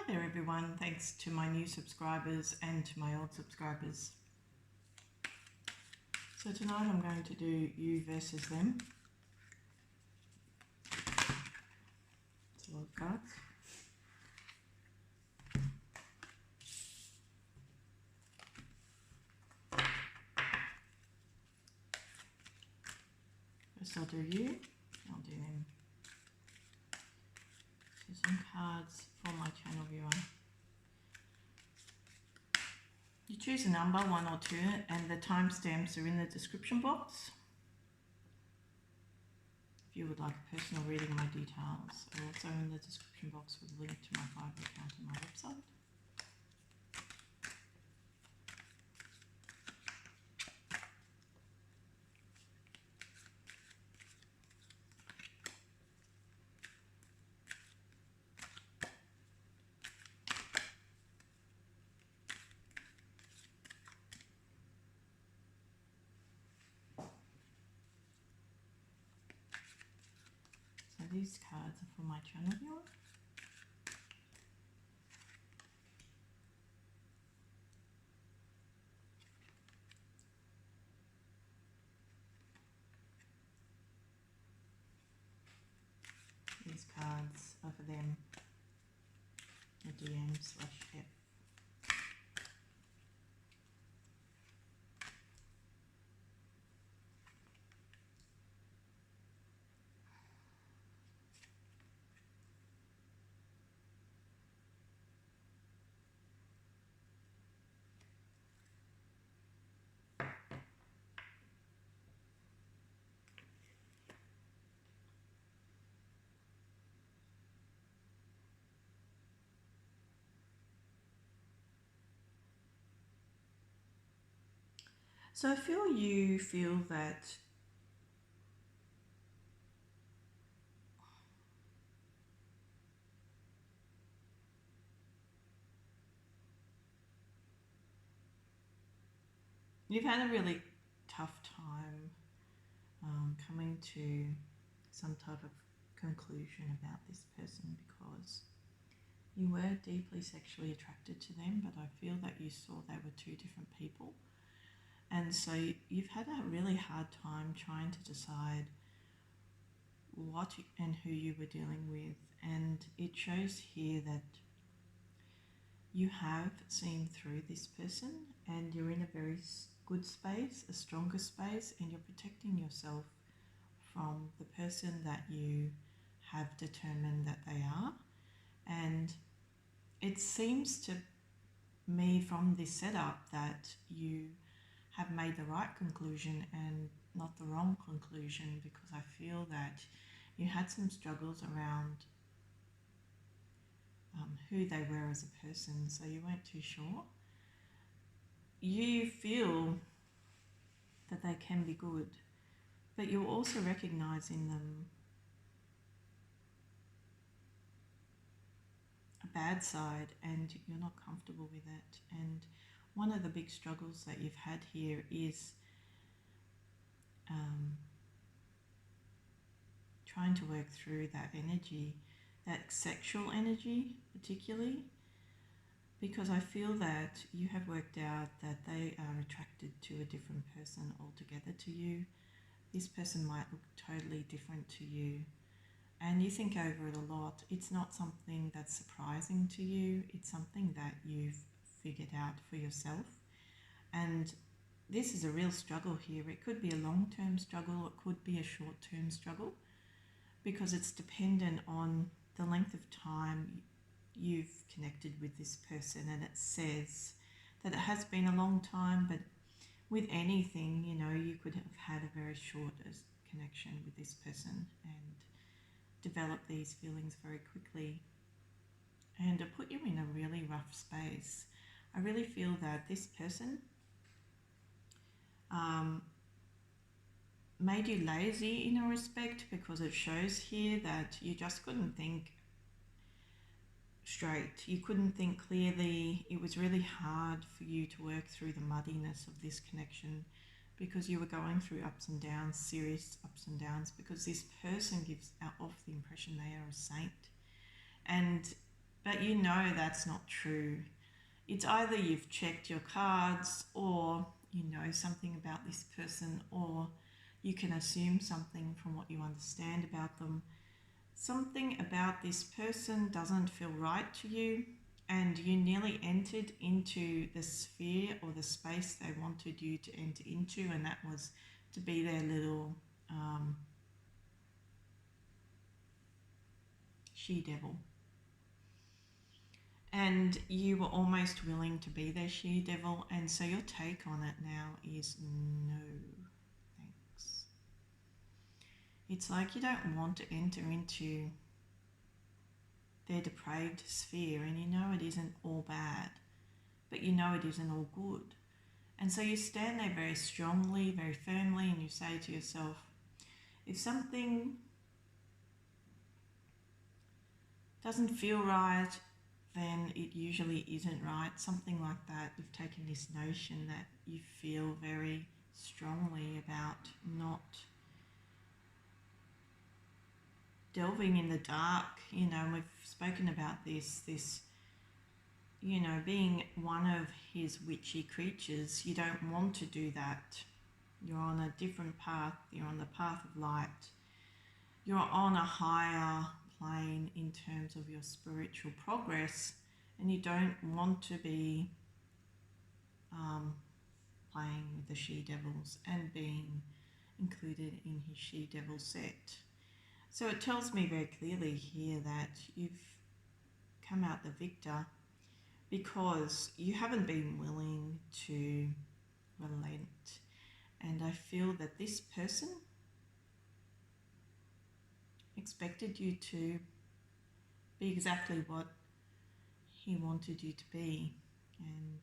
Hi there everyone, thanks to my new subscribers and to my old subscribers. So tonight I'm going to do you versus them. It's a lot of cards. First I'll do you, I'll do them. So some cards for my channel viewer. You choose a number, 1 or 2, and the timestamps are in the description box. If you would like a personal reading, my details are also in the description box with a link to my Fiverr account and my website. So these cards are for my channel viewer. These cards are for them, the DM/F. So I feel you feel that you've had a really tough time coming to some type of conclusion about this person because you were deeply sexually attracted to them, but I feel that you saw they were two different people. And so you've had a really hard time trying to decide what and who you were dealing with. And it shows here that you have seen through this person and you're in a very good space, a stronger space, and you're protecting yourself from the person that you have determined that they are. And it seems to me from this setup that you have made the right conclusion and not the wrong conclusion, because I feel that you had some struggles around who they were as a person, so you weren't too sure. You feel that they can be good, but you're also recognizing them a bad side and you're not comfortable with it. And one of the big struggles that you've had here is trying to work through that energy, that sexual energy particularly, because I feel that you have worked out that they are attracted to a different person altogether to you. This person might look totally different to you, and you think over it a lot. It's not something that's surprising to you, it's something that you've figured out for yourself. And this is a real struggle here. It could be a long-term struggle, it could be a short-term struggle, because it's dependent on the length of time you've connected with this person. And it says that it has been a long time, but with anything, you know, you could have had a very short connection with this person and develop these feelings very quickly, and to put you in a really rough space. I really feel that this person made you lazy in a respect, because it shows here that you just couldn't think straight. You couldn't think clearly. It was really hard for you to work through the muddiness of this connection, because you were going through ups and downs, serious ups and downs, because this person gives off the impression they are a saint. And but you know that's not true. It's either you've checked your cards, or you know something about this person, or you can assume something from what you understand about them. Something about this person doesn't feel right to you, and you nearly entered into the sphere or the space they wanted you to enter into, and that was to be their little she devil. And you were almost willing to be their she devil, and so your take on it now is no thanks. It's like you don't want to enter into their depraved sphere, and you know it isn't all bad, but you know it isn't all good. And so you stand there very strongly, very firmly, and you say to yourself, if something doesn't feel right, then it usually isn't right. Something like that. You've taken this notion that you feel very strongly about not delving in the dark. You know, we've spoken about this, you know, being one of his witchy creatures. You don't want to do that. You're on a different path. You're on the path of light. You're on a higher plane in terms of your spiritual progress, and you don't want to be playing with the she devils and being included in his she devil set. So it tells me very clearly here that you've come out the victor because you haven't been willing to relent. And I feel that this person expected you to be exactly what he wanted you to be. And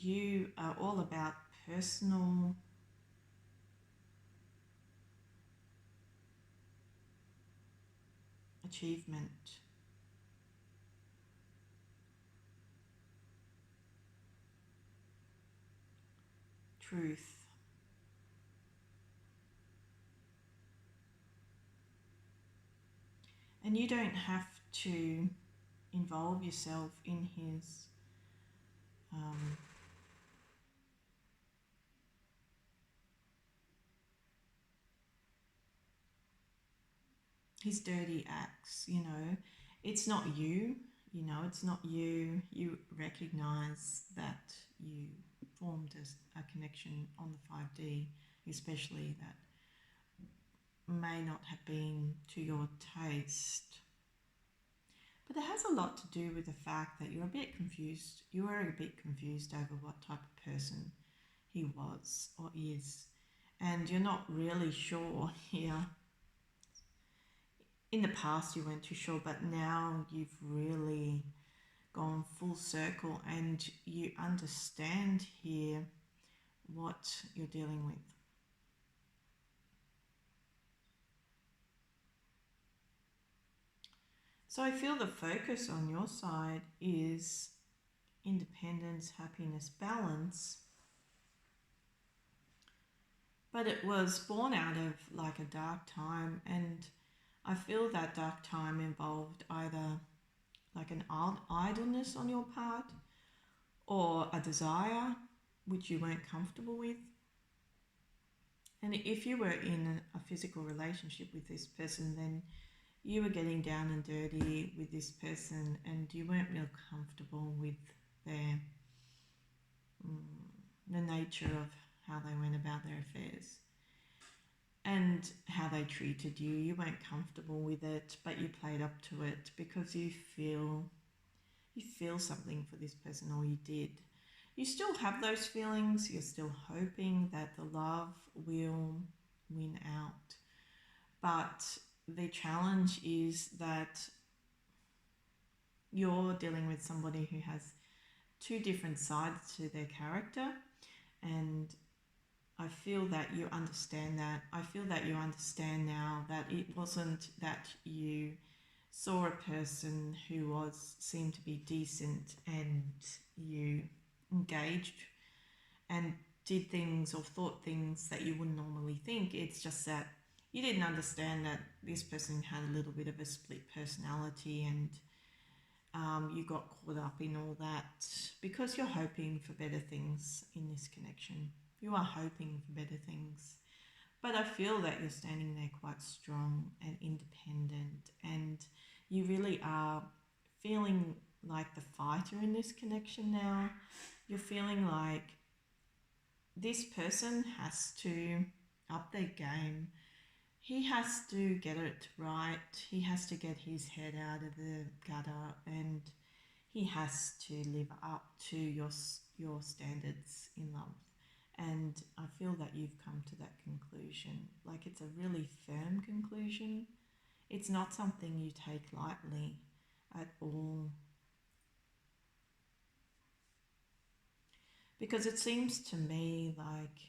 you are all about personal achievement, truth. And you don't have to involve yourself in his dirty acts. You know, it's not you. You know, it's not you. You recognize that you formed a connection on the 5D, especially that may not have been to your taste. But it has a lot to do with the fact that you're a bit confused. You were a bit confused over what type of person he was or is. And you're not really sure here. In the past, you weren't too sure, but now you've really gone full circle and you understand here what you're dealing with. So I feel the focus on your side is independence, happiness, balance. But it was born out of like a dark time, and I feel that dark time involved either like an idleness on your part or a desire which you weren't comfortable with. And if you were in a physical relationship with this person, then you were getting down and dirty with this person and you weren't real comfortable with their the nature of how they went about their affairs and how they treated you. You weren't comfortable with it, but you played up to it because you feel something for this person, or you did. You still have those feelings. You're still hoping that the love will win out. But the challenge is that you're dealing with somebody who has two different sides to their character, and I feel that you understand that. I feel that you understand now that it wasn't that you saw a person who seemed to be decent and you engaged and did things or thought things that you wouldn't normally think. It's just that you didn't understand that this person had a little bit of a split personality, and you got caught up in all that because you're hoping for better things in this connection. You are hoping for better things. But I feel that you're standing there quite strong and independent, and you really are feeling like the fighter in this connection now. You're feeling like this person has to up their game. He has to get it right. He has to get his head out of the gutter, and he has to live up to your standards in love. And I feel that you've come to that conclusion. Like, it's a really firm conclusion. It's not something you take lightly at all. Because it seems to me like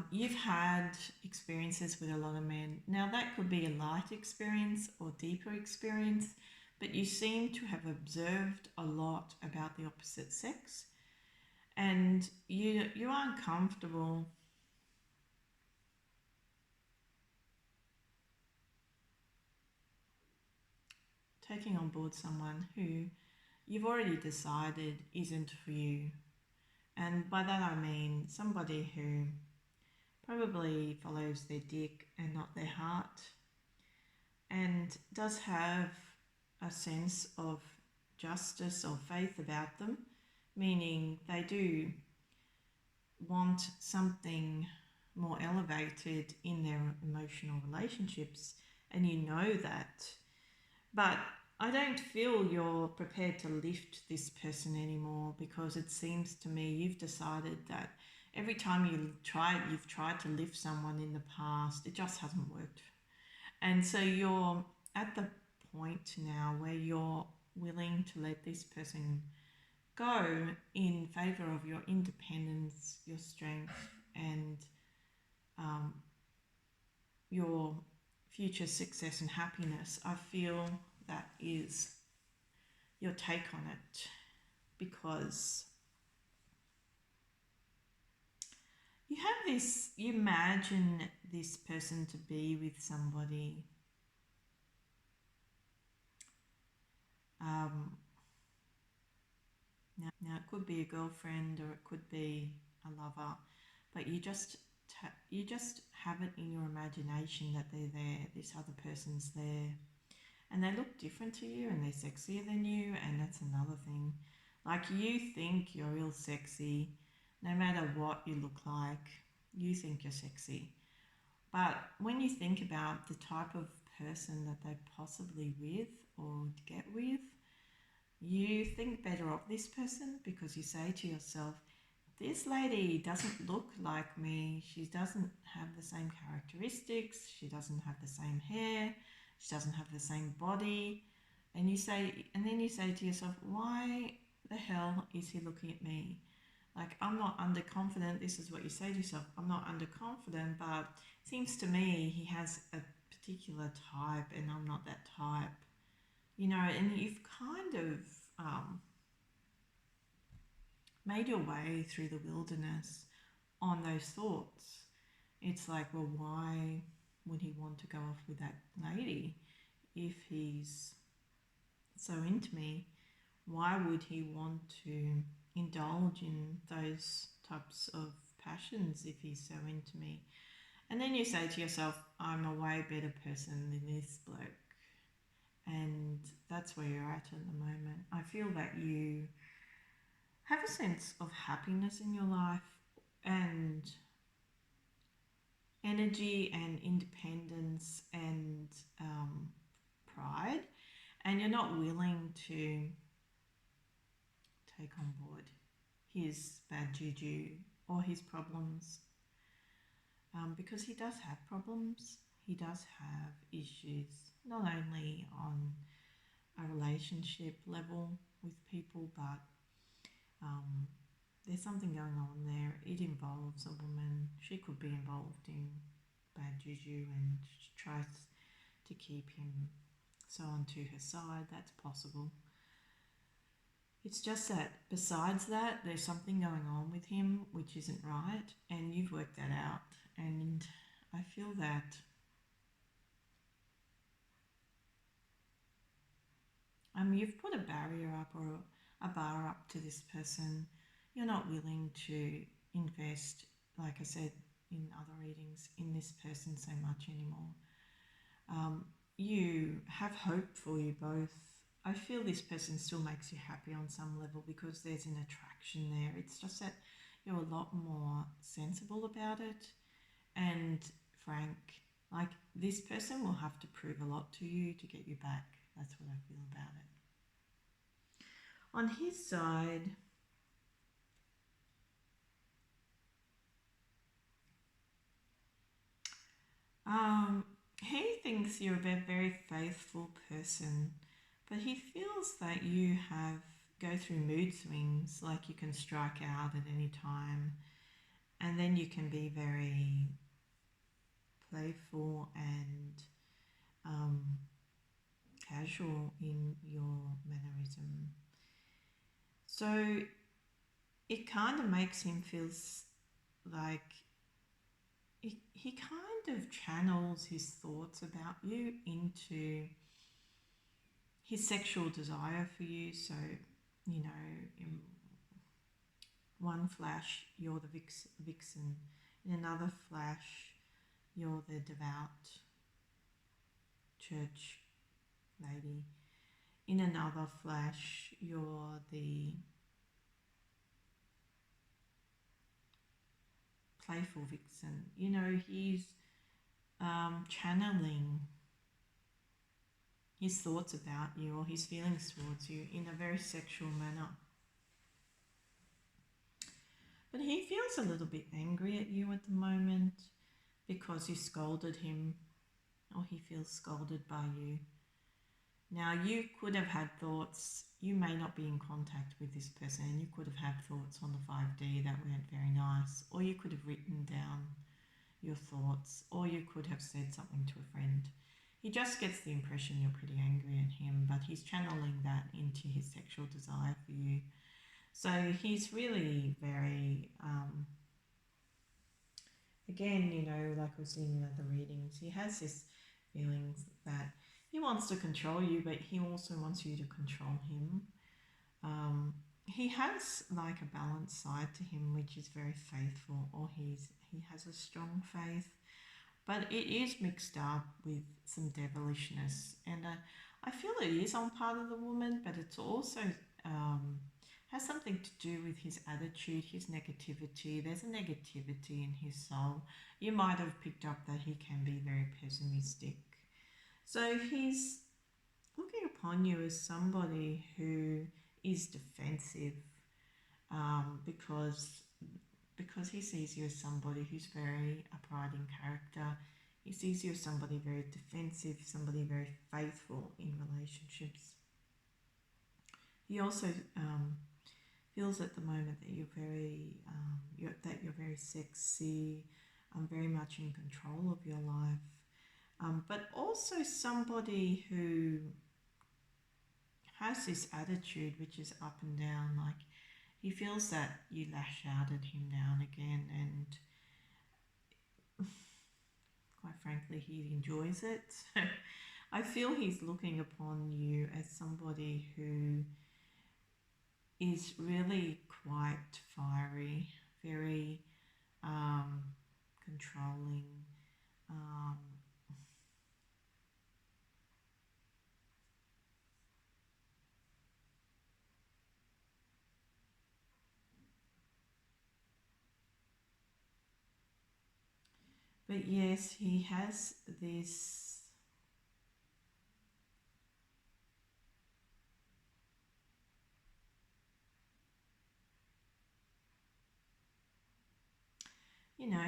you've had experiences with a lot of men. Now, that could be a light experience or deeper experience, but you seem to have observed a lot about the opposite sex, and you aren't comfortable taking on board someone who you've already decided isn't for you. And by that I mean somebody who probably follows their dick and not their heart, and does have a sense of justice or faith about them, meaning they do want something more elevated in their emotional relationships, and you know that. But I don't feel you're prepared to lift this person anymore, because it seems to me you've decided that every time you've tried to lift someone in the past, it just hasn't worked. And so you're at the point now where you're willing to let this person go in favor of your independence, your strength, and um, your future success and happiness. I feel that is your take on it, because you imagine this person to be with somebody now it could be a girlfriend or it could be a lover, but you just have it in your imagination that they're there, this other person's there, and they look different to you and they're sexier than you, and that's another thing. Like, you think you're real sexy no matter what you look like. You think you're sexy, but when you think about the type of person that they're possibly with or get with, you think better of this person, because you say to yourself, this lady doesn't look like me, she doesn't have the same characteristics, she doesn't have the same hair, she doesn't have the same body. And then you say to yourself, why the hell is he looking at me? Like, I'm not underconfident. This is what you say to yourself. I'm not underconfident, but it seems to me he has a particular type and I'm not that type. And you've kind of made your way through the wilderness on those thoughts. It's like, well, why would he want to go off with that lady if he's so into me? Why would he want to indulge in those types of passions if he's so into me? And then you say to yourself, I'm a way better person than this bloke. And that's where you're at the moment. I feel that you have a sense of happiness in your life and energy and independence and pride, and you're not willing to take on board his bad juju or his problems, because he does have problems. He does have issues, not only on a relationship level with people, but there's something going on there. It involves a woman. She could be involved in bad juju and tries to keep him so onto her side. That's possible. It's just that besides that, there's something going on with him which isn't right, and you've worked that out. And I feel that you've put a barrier up or a bar up to this person. You're not willing to invest, like I said in other readings, in this person so much anymore. You have hope for you both. I feel this person still makes you happy on some level because there's an attraction there. It's just that you're a lot more sensible about it and frank. Like, this person will have to prove a lot to you to get you back. That's what I feel about it. On his side, he thinks you're a very faithful person, but he feels that you have go through mood swings, like you can strike out at any time, and then you can be very playful and um, casual in your mannerism. So it kind of makes him feel like he kind of channels his thoughts about you into his sexual desire for you. So, in one flash, you're the vixen. In another flash, you're the devout church lady. In another flash, you're the playful vixen. He's channeling his thoughts about you or his feelings towards you in a very sexual manner. But he feels a little bit angry at you at the moment because you scolded him, or he feels scolded by you. Now, you could have had thoughts, you may not be in contact with this person, and you could have had thoughts on the 5D that weren't very nice, or you could have written down your thoughts, or you could have said something to a friend. He just gets the impression you're pretty angry at him, but he's channeling that into his sexual desire for you. So he's really very, again, like we've seen in other readings, he has this feelings that he wants to control you, but he also wants you to control him. He has like a balanced side to him, which is very faithful, or he has a strong faith, but it is mixed up with some devilishness, and I feel it is on part of the woman, but it's also has something to do with his attitude, his negativity. There's a negativity in his soul. You might have picked up that he can be very pessimistic. So he's looking upon you as somebody who is defensive, because he sees you as somebody who's very upright in character. He sees you as somebody very defensive, somebody very faithful in relationships. He also feels at the moment that you're very sexy, very much in control of your life, but also somebody who has this attitude which is up and down. Like, he feels that you lash out at him now and again, and quite frankly, he enjoys it. So I feel he's looking upon you as somebody who is really quite fiery, very controlling. Um, but yes, he has this.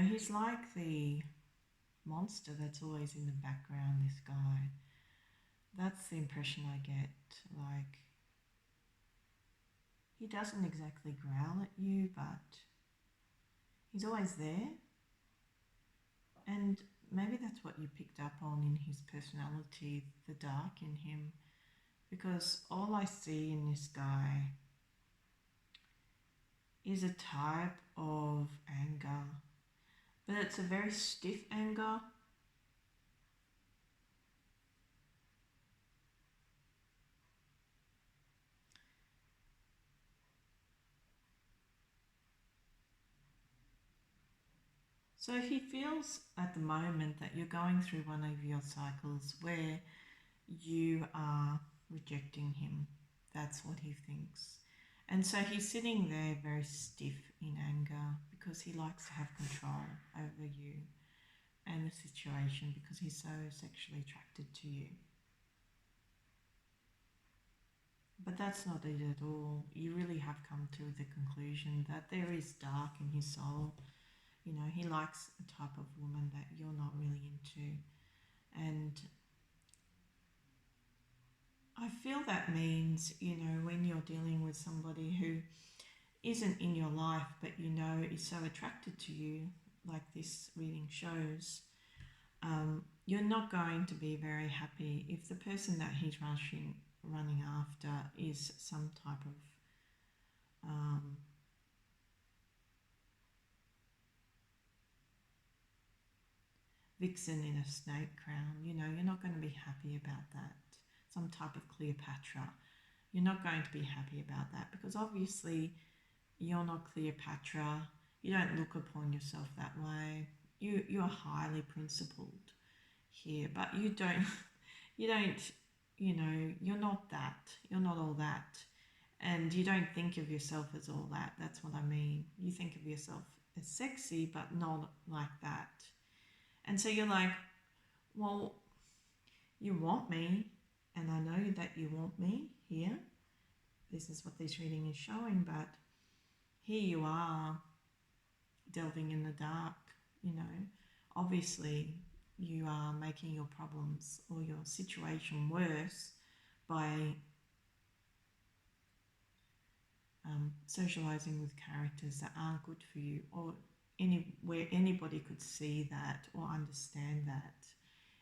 He's like the monster that's always in the background, this guy. That's the impression I get. Like, he doesn't exactly growl at you, but he's always there. And maybe that's what you picked up on in his personality, the dark in him. Because all I see in this guy is a type of anger, but it's a very stiff anger. So he feels at the moment that you're going through one of your cycles where you are rejecting him. That's what he thinks. And so he's sitting there very stiff in anger because he likes to have control over you and the situation because he's so sexually attracted to you. But that's not it at all. You really have come to the conclusion that there is dark in his soul. You know, he likes a type of woman that you're not really into. And I feel that means, you know, when you're dealing with somebody who isn't in your life but you know is so attracted to you, like this reading shows, you're not going to be very happy if the person that he's running after is some type of vixen in a snake crown. You know, you're not going to be happy about that. Some type of Cleopatra. You're not going to be happy about that because obviously you're not Cleopatra. You don't look upon yourself that way. You're highly principled here, but you don't, you know, you're not that. You're not all that. And you don't think of yourself as all that. That's what I mean. You think of yourself as sexy, but not like that. And so you're like, well, you want me, and I know that you want me here. This is what this reading is showing, but here you are delving in the dark, you know. Obviously, you are making your problems or your situation worse by socializing with characters that aren't good for you, or where anybody could see that or understand that.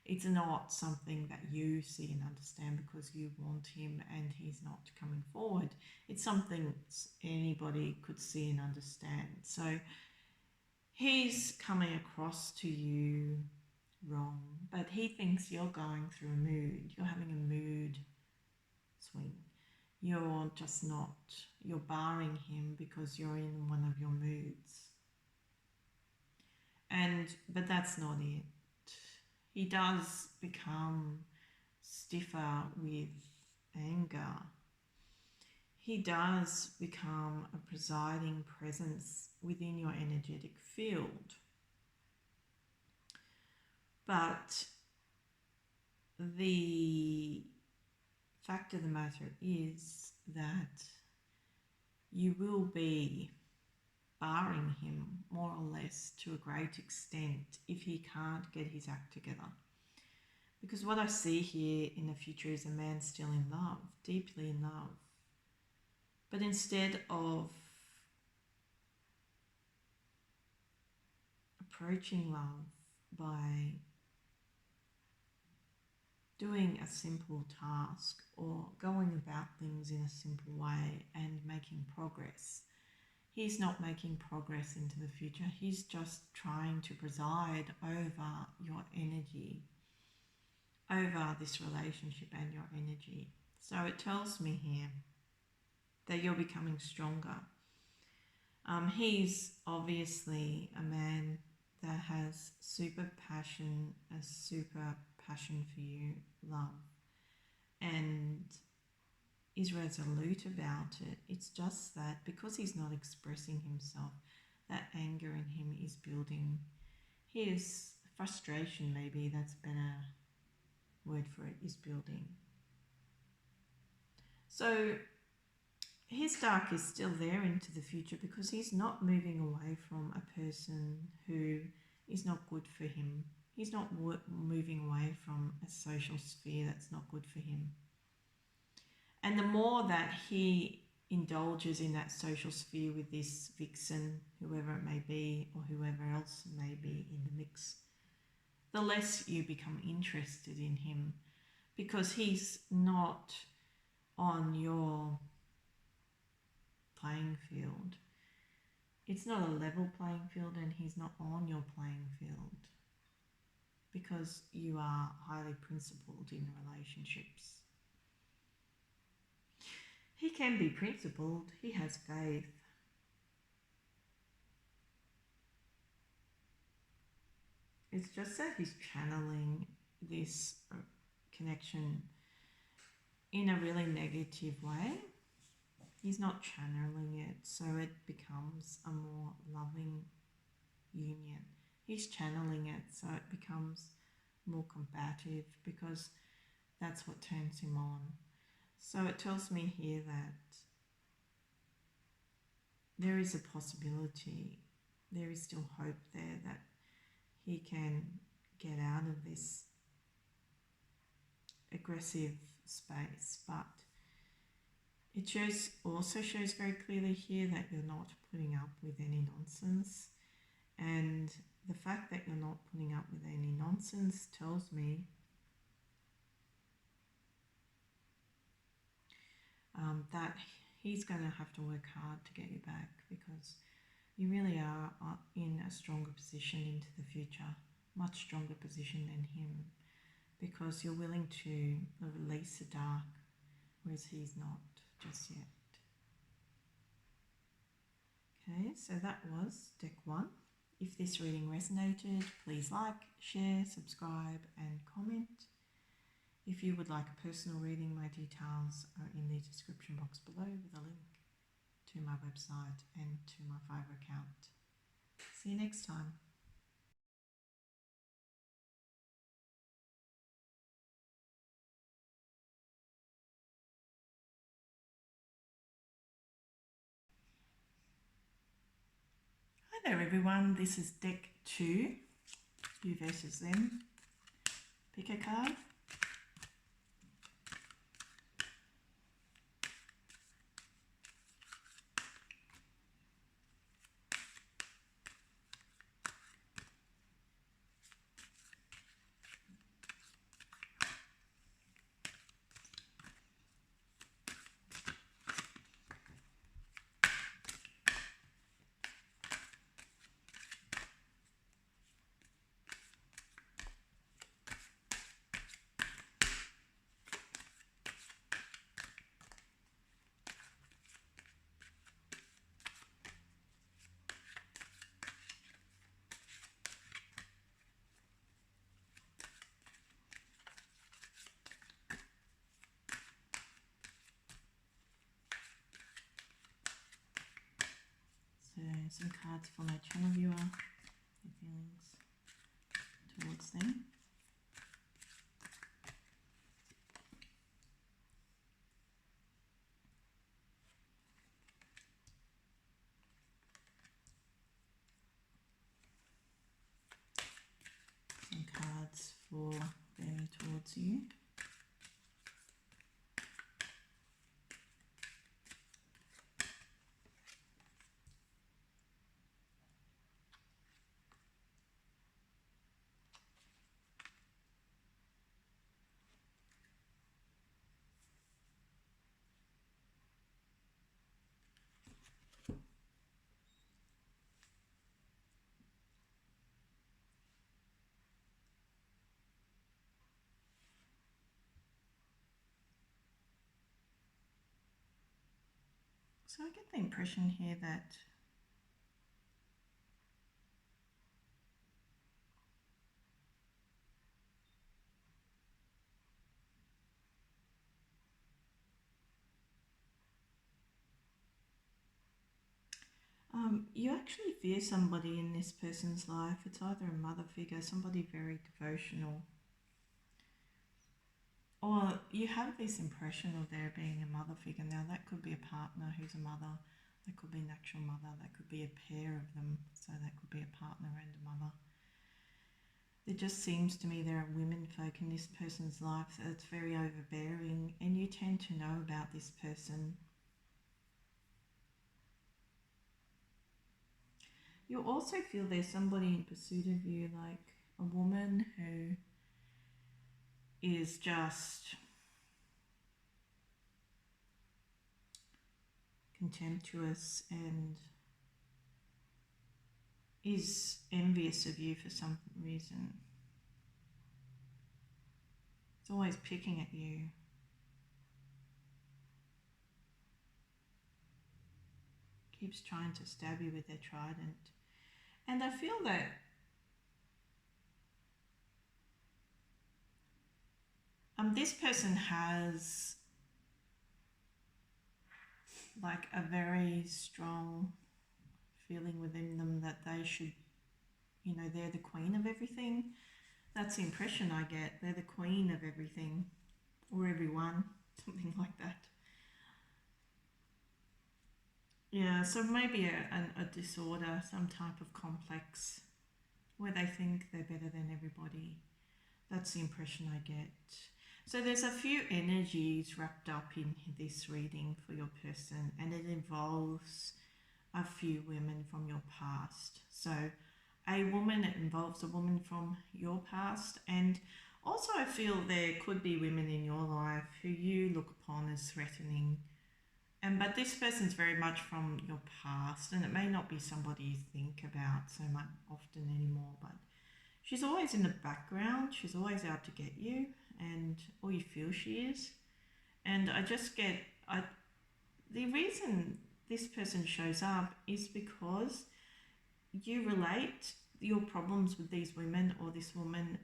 It's not something that you see and understand because you want him and he's not coming forward. It's something anybody could see and understand. So he's coming across to you wrong, but he thinks you're going through a mood. You're having a mood swing. You're just not, you're barring him because you're in one of your moods. But that's not it. He does become stiffer with anger. He does become a presiding presence within your energetic field. But the fact of the matter is that you will be barring him more or less to a great extent if he can't get his act together. Because what I see here in the future is a man still in love, deeply in love. But instead of approaching love by doing a simple task or going about things in a simple way and making progress, he's not making progress into the future. He's just trying to preside over your energy, over this relationship and your energy. So it tells me here that you're becoming stronger. He's obviously a man that has super passion for you, love, and is resolute about it. It's just that because he's not expressing himself, that anger in him is building. His frustration, maybe that's a better word for it, is building. So his dark is still there into the future because he's not moving away from a person who is not good for him. He's not moving away from a social sphere that's not good for him. And the more that he indulges in that social sphere with this vixen, whoever it may be, or whoever else may be in the mix, the less you become interested in him because he's not on your playing field. It's not a level playing field and he's not on your playing field because you are highly principled in relationships. He can be principled, he has faith. it's just that he's channeling this connection in a really negative way. He's not channeling it so it becomes a more loving union. He's channeling it so it becomes more combative, because that's what turns him on. So it tells me here that there is a possibility, there is still hope there that he can get out of this aggressive space. But it also shows very clearly here that you're not putting up with any nonsense. And the fact that you're not putting up with any nonsense tells me that he's going to have to work hard to get you back, because you really are in a stronger position into the future, much stronger position than him, because you're willing to release the dark, whereas he's not just yet. Okay, so that was deck 1. If this reading resonated, please like, share, subscribe and comment. If you would like a personal reading, my details are in the description box below with a link to my website and to my Fiverr account. See you next time. Hi there everyone, this is deck 2, you versus them. Pick a card. So some cards for my channel viewer, their feelings towards them. Some cards for them towards you. So I get the impression here that you actually fear somebody in this person's life. It's either a mother figure, somebody very devotional, or you have this impression of there being a mother figure. Now that could be a partner who's a mother, that could be an actual mother, that could be a pair of them, so that could be a partner and a mother. It just seems to me there are women folk in this person's life that's very overbearing, and you tend to know about this person. You also feel there's somebody in pursuit of you, like a woman who is just contemptuous and is envious of you for some reason. It's always picking at you. Keeps trying to stab you with their trident. And I feel that this person has like a very strong feeling within them that they should, they're the queen of everything. That's the impression I get. They're the queen of everything or everyone, something like that. Yeah, so maybe a disorder, some type of complex where they think they're better than everybody. That's the impression I get. So there's a few energies wrapped up in this reading for your person, and it involves a few women from your past. So a woman, it involves a woman from your past, and also I feel there could be women in your life who you look upon as threatening. But this person's very much from your past, and it may not be somebody you think about so much often anymore, but she's always in the background. She's always out to get you, or you feel she is. And I just get, the reason this person shows up is because you relate your problems with these women or this woman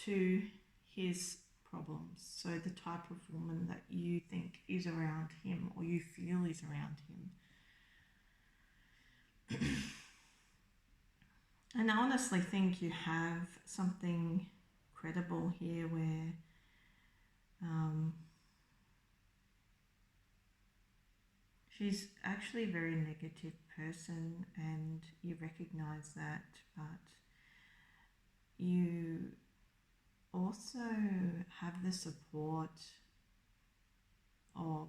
to his problems. So the type of woman that you think is around him or you feel is around him. And I honestly think you have something credible here where she's actually a very negative person and you recognize that, but you also have the support of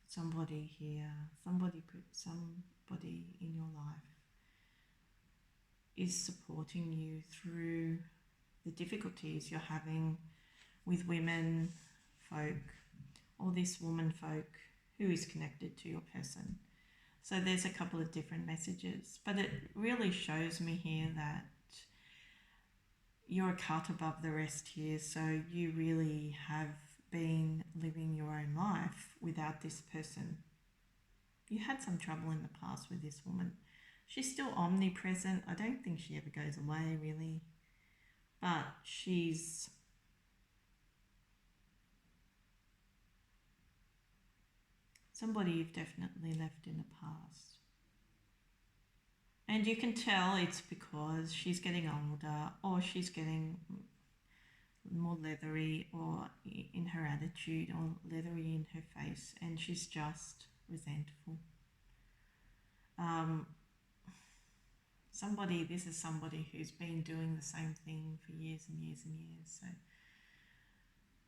somebody here, somebody in your life is supporting you through the difficulties you're having with women folk or this woman folk who is connected to your person. So there's a couple of different messages, but it really shows me here that you're a cut above the rest here. So you really have been living your own life without this person. You had some trouble in the past with this woman. She's still omnipresent. I don't think she ever goes away really, but she's somebody you've definitely left in the past. And you can tell it's because she's getting older or she's getting more leathery or in her attitude or leathery in her face, and she's just resentful. This is somebody who's been doing the same thing for years and years and years. So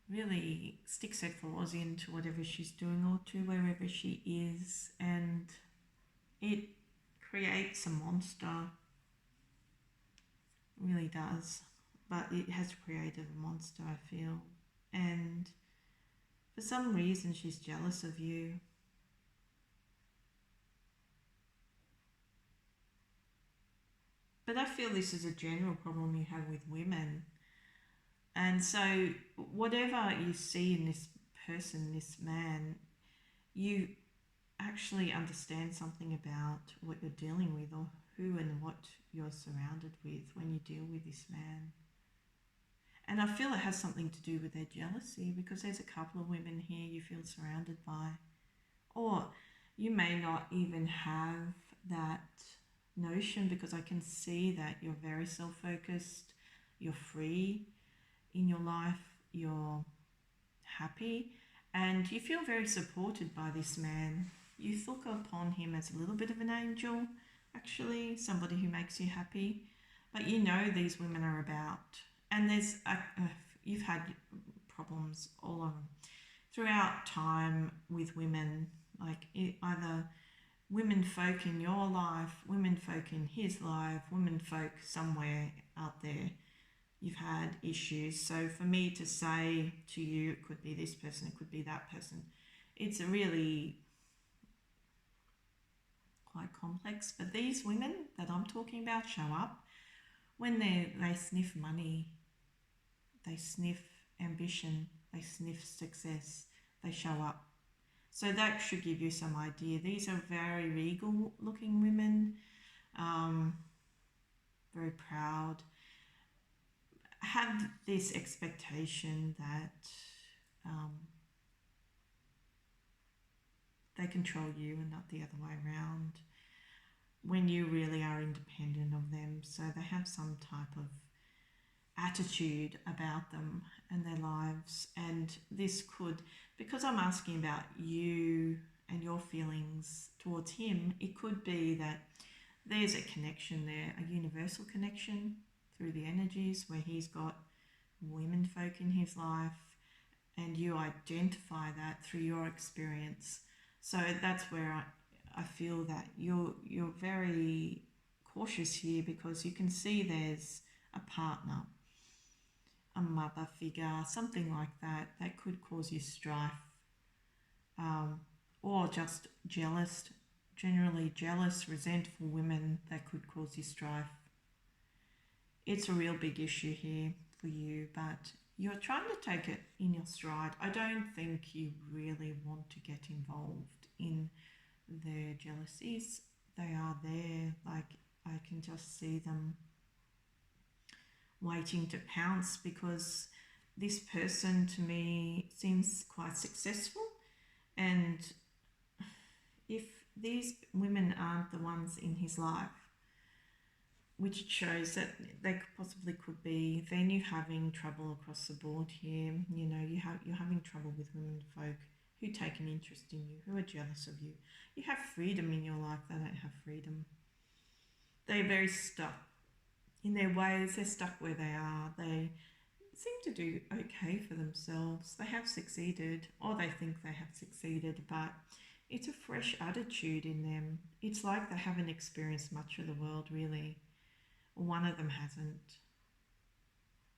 really sticks her claws into whatever she's doing or to wherever she is, and it creates a monster. It really does. But it has created a monster, I feel. And for some reason she's jealous of you. But I feel this is a general problem you have with women. And so whatever you see in this person, this man, you actually understand something about what you're dealing with or who and what you're surrounded with when you deal with this man. And I feel it has something to do with their jealousy, because there's a couple of women here you feel surrounded by. Or you may not even have that notion, because I can see that you're very self-focused, you're free in your life, you're happy, and you feel very supported by this man. You look upon him as a little bit of an angel, actually, somebody who makes you happy. But you know these women are about, and you've had problems all along throughout time with women, like either women folk in your life, women folk in his life, women folk somewhere out there. You've had issues. So for me to say to you, it could be this person, it could be that person, it's really quite complex. But these women that I'm talking about show up when they sniff money, they sniff ambition, they sniff success, they show up. So that should give you some idea. These are very regal looking women, very proud. have this expectation that um, they control you and not the other way around, when you really are independent of them. So they have some type of attitude about them and their lives. And this could, because I'm asking about you and your feelings towards him, it could be that there's a connection there, a universal connection through the energies where he's got women folk in his life, and you identify that through your experience. So that's where I feel that you're very cautious here, because you can see there's a partner, a mother figure, something like that, that could cause you strife, um, or just jealous, generally jealous, resentful women that could cause you strife. It's a real big issue here for you, but you're trying to take it in your stride. I don't think you really want to get involved in their jealousies. They are there, like I can just see them waiting to pounce, because this person to me seems quite successful, and if these women aren't the ones in his life, which shows that they possibly could be, then you're having trouble across the board here. You know, you're having trouble with women folk who take an interest in you, who are jealous of you. You have freedom in your life, they don't have freedom. They're very stuck in their ways, they're stuck where they are. They seem to do okay for themselves. They have succeeded, or they think they have succeeded, but it's a fresh attitude in them. It's like they haven't experienced much of the world, really. One of them hasn't.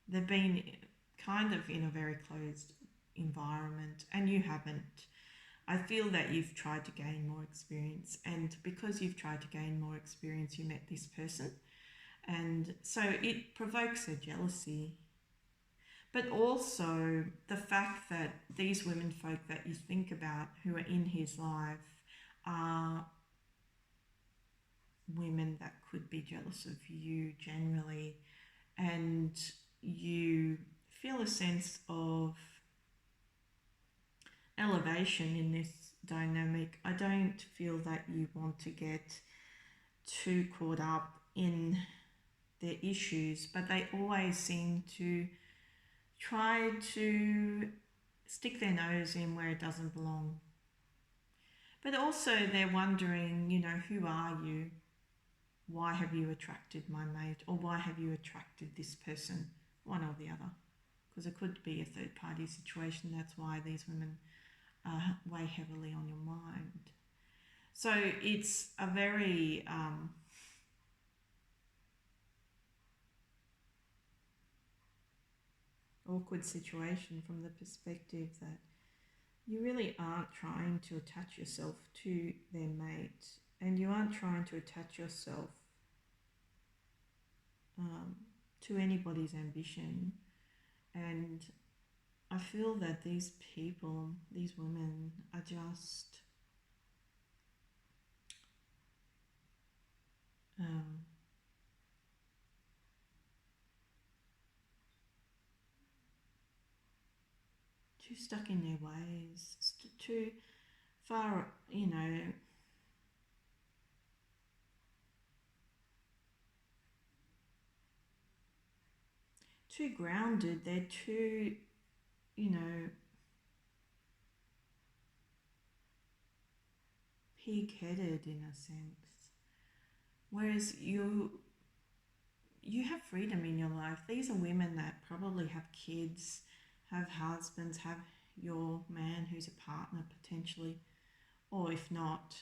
They've been kind of in a very closed environment, and you haven't. I feel that you've tried to gain more experience, and because you've tried to gain more experience, you met this person, and so it provokes a jealousy. But also the fact that these women folk that you think about who are in his life are women that could be jealous of you generally, and you feel a sense of elevation in this dynamic. I don't feel that you want to get too caught up in their issues, but they always seem to try to stick their nose in where it doesn't belong. But also they're wondering, you know, who are you? Why have you attracted my mate? Or why have you attracted this person? One or the other. Because it could be a third party situation. That's why these women weigh heavily on your mind. So it's a very awkward situation from the perspective that you really aren't trying to attach yourself to their mate, and you aren't trying to attach yourself to anybody's ambition. And I feel that these people, these women, are just too stuck in their ways, too far, you know, too grounded. They're too, you know, pig-headed in a sense. Whereas you have freedom in your life. These are women that probably have kids, have husbands, have your man who's a partner potentially, or if not,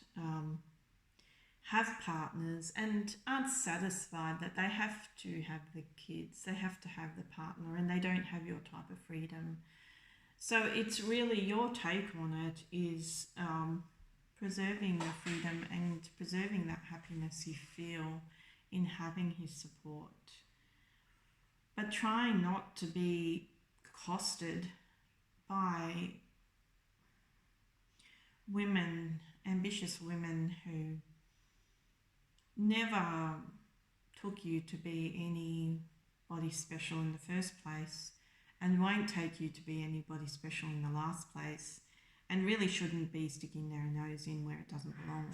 have partners and aren't satisfied that they have to have the kids, they have to have the partner, and they don't have your type of freedom. So it's really your take on it is preserving your freedom and preserving that happiness you feel in having his support, but trying not to be costed by women, ambitious women who never took you to be anybody special in the first place, and won't take you to be anybody special in the last place, and really shouldn't be sticking their nose in where it doesn't belong.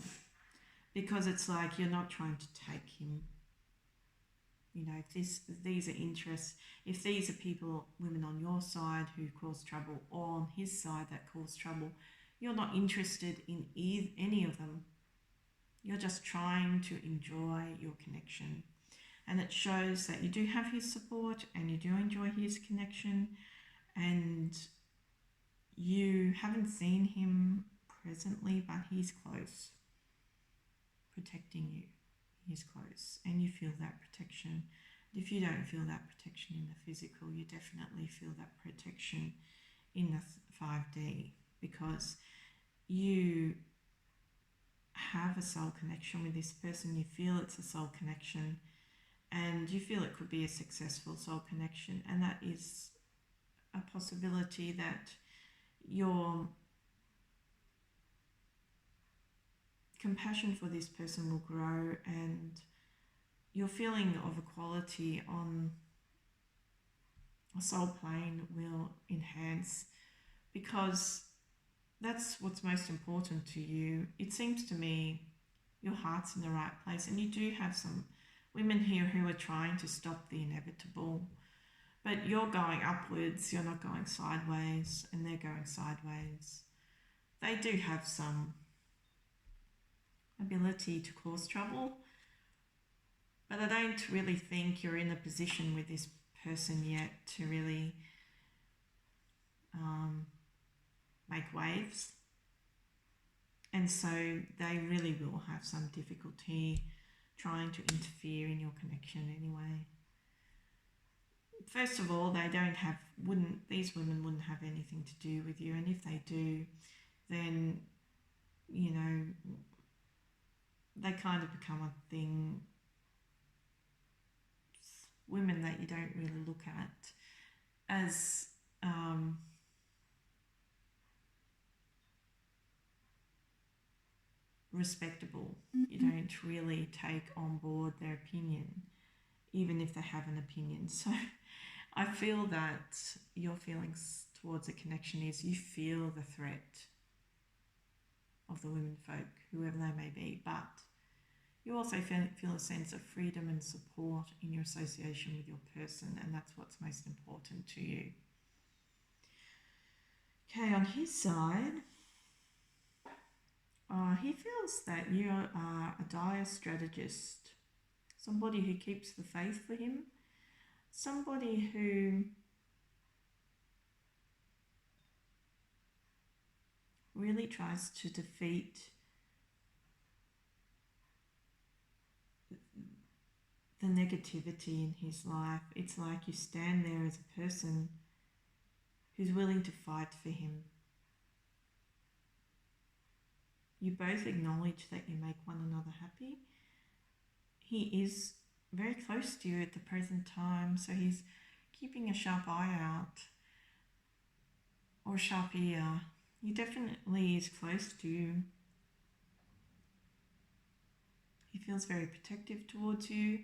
Because it's like you're not trying to take him. You know, if these are interests, if these are people, women on your side who cause trouble, or on his side that cause trouble, you're not interested in any of them. You're just trying to enjoy your connection. And it shows that you do have his support and you do enjoy his connection, and you haven't seen him presently, but he's close, protecting you. He's close, and you feel that protection. If you don't feel that protection in the physical, you definitely feel that protection in the 5D, because you have a soul connection with this person. You feel it's a soul connection, and you feel it could be a successful soul connection, and that is a possibility that your compassion for this person will grow, and your feeling of equality on a soul plane will enhance, because that's what's most important to you. It seems to me your heart's in the right place, and you do have some women here who are trying to stop the inevitable, but you're going upwards, you're not going sideways, and they're going sideways. They do have some ability to cause trouble, but I don't really think you're in a position with this person yet to really make waves. And so they really will have some difficulty trying to interfere in your connection anyway. First of all, these women wouldn't have anything to do with you, and if they do, then, you know, they kind of become a thing, women that you don't really look at as respectable. You don't really take on board their opinion, even if they have an opinion. So I feel that your feelings towards a connection is you feel the threat of the women folk, whoever they may be, but you also feel a sense of freedom and support in your association with your person, and that's what's most important to you. Okay, on his side, he feels that you are a dire strategist, somebody who keeps the faith for him, somebody who really tries to defeat the negativity in his life. It's like you stand there as a person who's willing to fight for him. You both acknowledge that you make one another happy. He is very close to you at the present time, so he's keeping a sharp eye out, or a sharp ear. He definitely is close to you. He feels very protective towards you,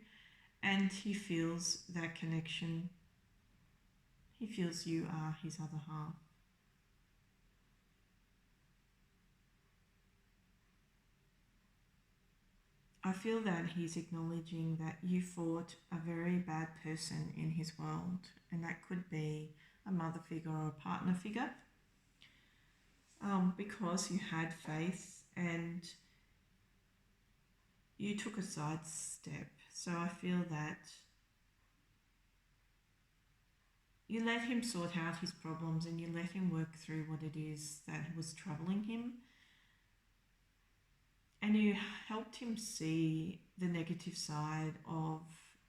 and he feels that connection. He feels you are his other half. I feel that he's acknowledging that you fought a very bad person in his world, and that could be a mother figure or a partner figure, because you had faith and you took a side step. So I feel that you let him sort out his problems and you let him work through what it is that was troubling him. And you helped him see the negative side of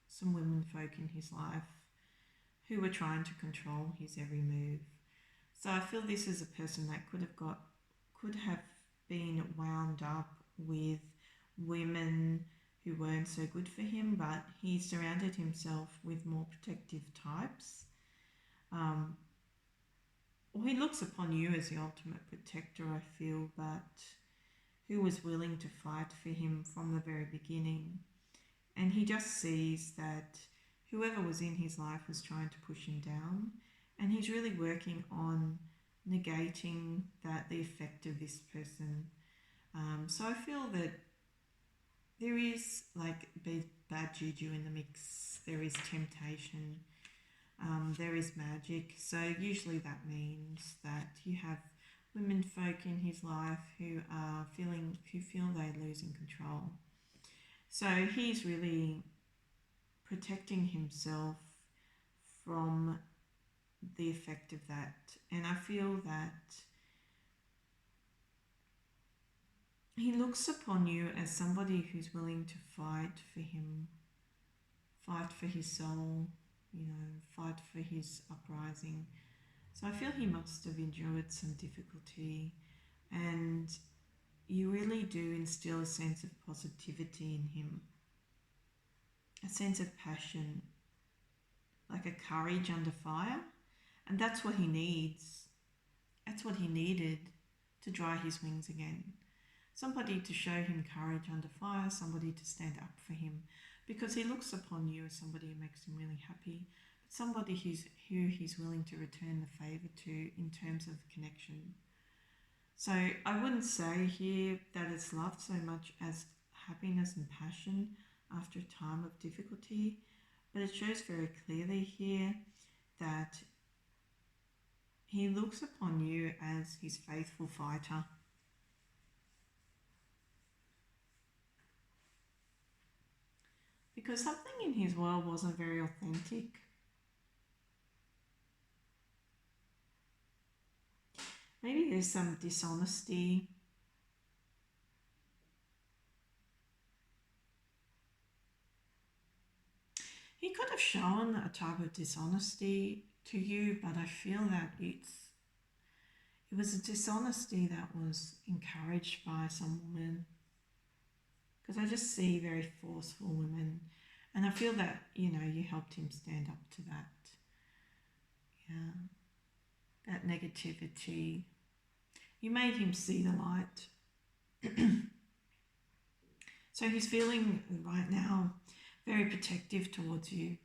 some women folk in his life who were trying to control his every move. So I feel this is a person that could have been wound up with women who weren't so good for him, but he surrounded himself with more protective types. Or he looks upon you as the ultimate protector, I feel, but who was willing to fight for him from the very beginning. And he just sees that whoever was in his life was trying to push him down, and he's really working on negating the effect of this person. So I feel that there is like bad juju in the mix. There is temptation. There is magic. So usually that means that you have women folk in his life who feel they're losing control. So he's really protecting himself from the effect of that. And I feel that he looks upon you as somebody who's willing to fight for him, fight for his soul, fight for his uprising. So I feel he must have endured some difficulty, and you really do instill a sense of positivity in him, a sense of passion, like a courage under fire. And that's what he needs. That's what he needed to dry his wings again. Somebody to show him courage under fire, somebody to stand up for him, because he looks upon you as somebody who makes him really happy, but somebody who he's willing to return the favour to in terms of connection. So I wouldn't say here that it's love so much as happiness and passion after a time of difficulty, but it shows very clearly here that he looks upon you as his faithful fighter. Because something in his world wasn't very authentic. Maybe there's some dishonesty. He could have shown a type of dishonesty to you, but I feel that it was a dishonesty that was encouraged by some woman. Because I just see very forceful women, and I feel that, you helped him stand up to that. Yeah. That negativity. You made him see the light. So he's feeling right now very protective towards you.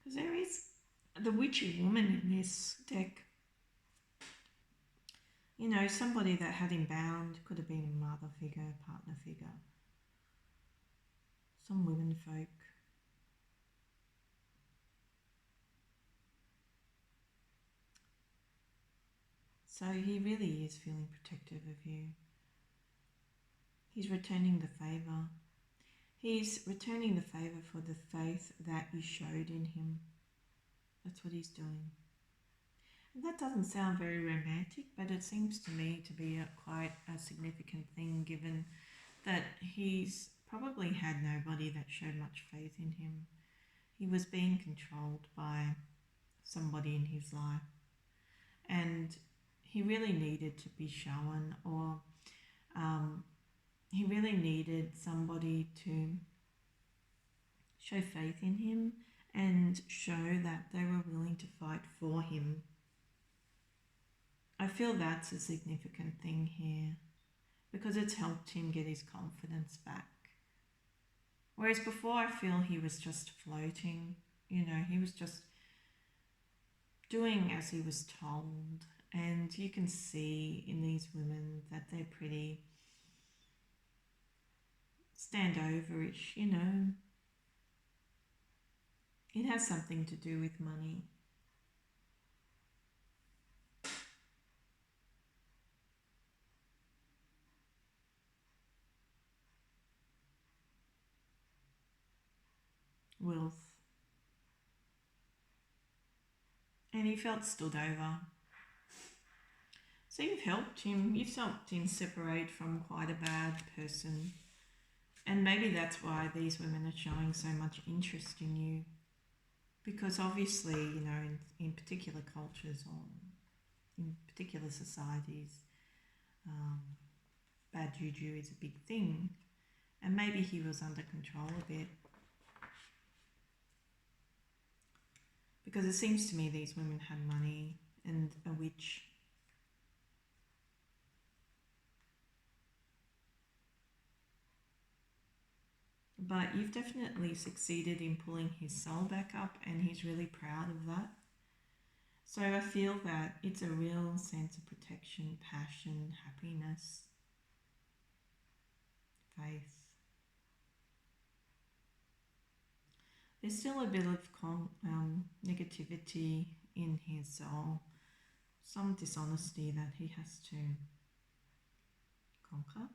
Because there is the witchy woman in this deck. Somebody that had him bound. Could have been a mother figure, partner figure. Some women folk. So he really is feeling protective of you. He's returning the favour. He's returning the favour for the faith that you showed in him. That's what he's doing. And that doesn't sound very romantic, but it seems to me to be quite a significant thing, given that he's probably had nobody that showed much faith in him. He was being controlled by somebody in his life, and he really needed to be shown, or he really needed somebody to show faith in him and show that they were willing to fight for him. I feel that's a significant thing here, because it's helped him get his confidence back. Whereas before, I feel he was just floating, he was just doing as he was told. And you can see in these women that they're pretty standoverish, It has something to do with money. Wealth. And he felt stood over. So you've helped him separate from quite a bad person. And maybe that's why these women are showing so much interest in you. Because obviously, in particular cultures or in particular societies, um, bad juju is a big thing. And maybe he was under control a bit. Because it seems to me these women had money and a witch. But you've definitely succeeded in pulling his soul back up, and he's really proud of that. So I feel that it's a real sense of protection, passion, happiness, faith. There's still a bit of negativity in his soul, some dishonesty that he has to conquer.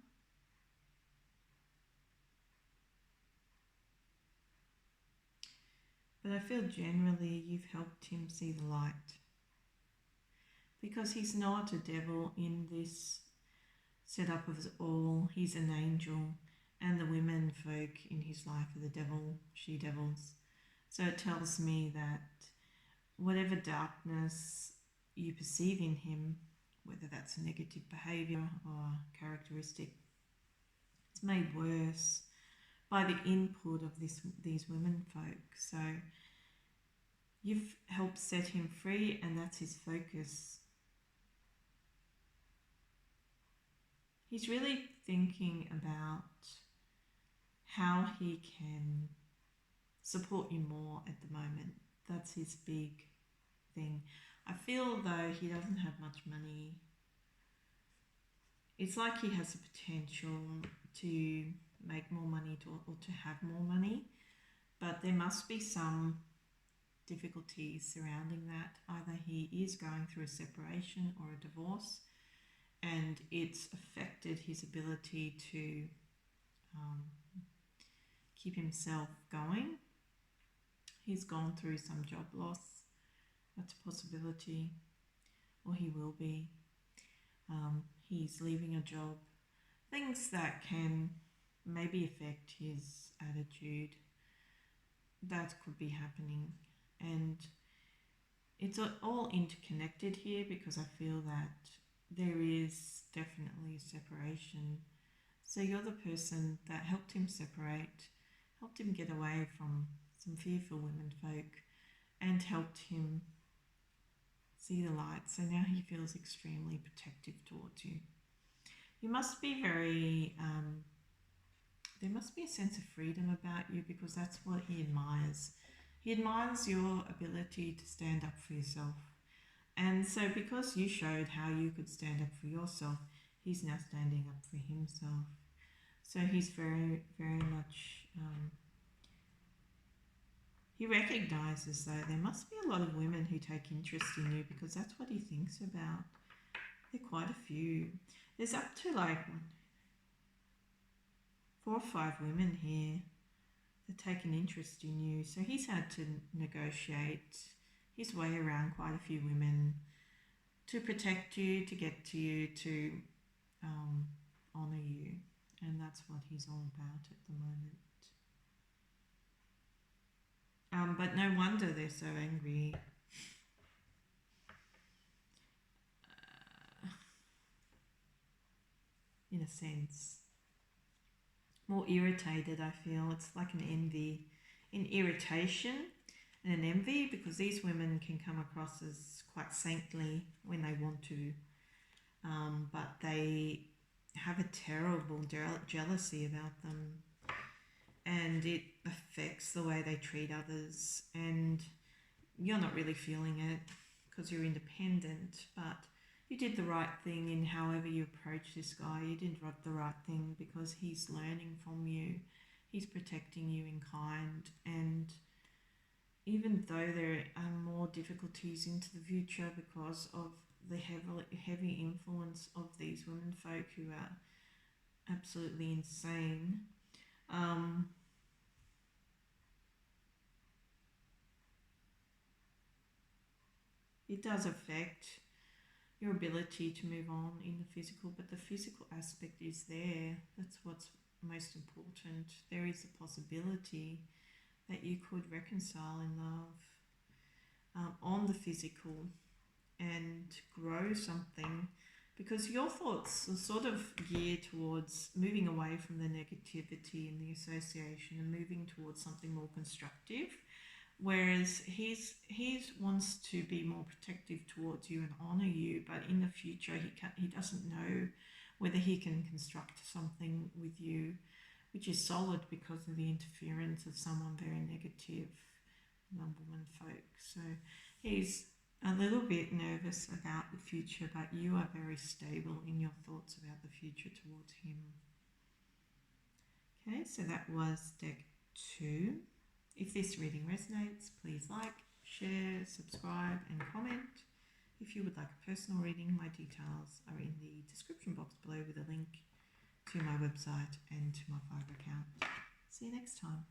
But I feel generally you've helped him see the light. Because he's not a devil in this setup of all. He's an angel, and the women folk in his life are the devil, she-devils. So it tells me that whatever darkness you perceive in him, whether that's a negative behaviour or characteristic, it's made worse by the input of these women folk. So you've helped set him free, and that's his focus. He's really thinking about how he can support you more at the moment. That's his big thing. I feel though he doesn't have much money. It's like he has the potential to make more money or to have more money, but there must be some difficulties surrounding that. Either he is going through a separation or a divorce, and it's affected his ability to keep himself going. He's gone through some job loss. That's a possibility, or he will be. He's leaving a job. Things that can maybe affect his attitude. That could be happening. And it's all interconnected here, because I feel that there is definitely separation. So you're the person that helped him separate, helped him get away from some fearful women folk, and helped him see the light. So now he feels extremely protective towards you. You must be there must be a sense of freedom about you, because that's what he admires. He admires your ability to stand up for yourself. And so because you showed how you could stand up for yourself, he's now standing up for himself. So he's very, very much, he recognises though there must be a lot of women who take interest in you, because that's what he thinks about. There are quite a few. There's up to like 4 or 5 women here that take an interest in you. So he's had to negotiate his way around quite a few women to protect you, to get to you, to honour you. And that's what he's all about at the moment. But no wonder they're so angry. In a sense. More irritated, I feel. It's like an envy. An irritation and an envy, because these women can come across as quite saintly when they want to. But they have a terrible jealousy about them. And it affects the way they treat others. And you're not really feeling it because you're independent. But you did the right thing in however you approach this guy. You did the right thing because he's learning from you. He's protecting you in kind. And even though there are more difficulties into the future because of the heavy influence of these women folk who are absolutely insane, it does affect your ability to move on in the physical, but the physical aspect is there. That's what's most important. There is a possibility that you could reconcile in love on the physical and grow something, because your thoughts are sort of geared towards moving away from the negativity and the association and moving towards something more constructive, whereas he's wants to be more protective towards you and honor you, but in the future he doesn't know whether he can construct something with you which is solid because of the interference of someone very negative, woman folk. So he's a little bit nervous about the future, but you are very stable in your thoughts about the future towards him. Okay, so that was deck 2. If this reading resonates, please like, share, subscribe and comment. If you would like a personal reading, my details are in the description box below with a link to my website and to my Fiverr account. See you next time.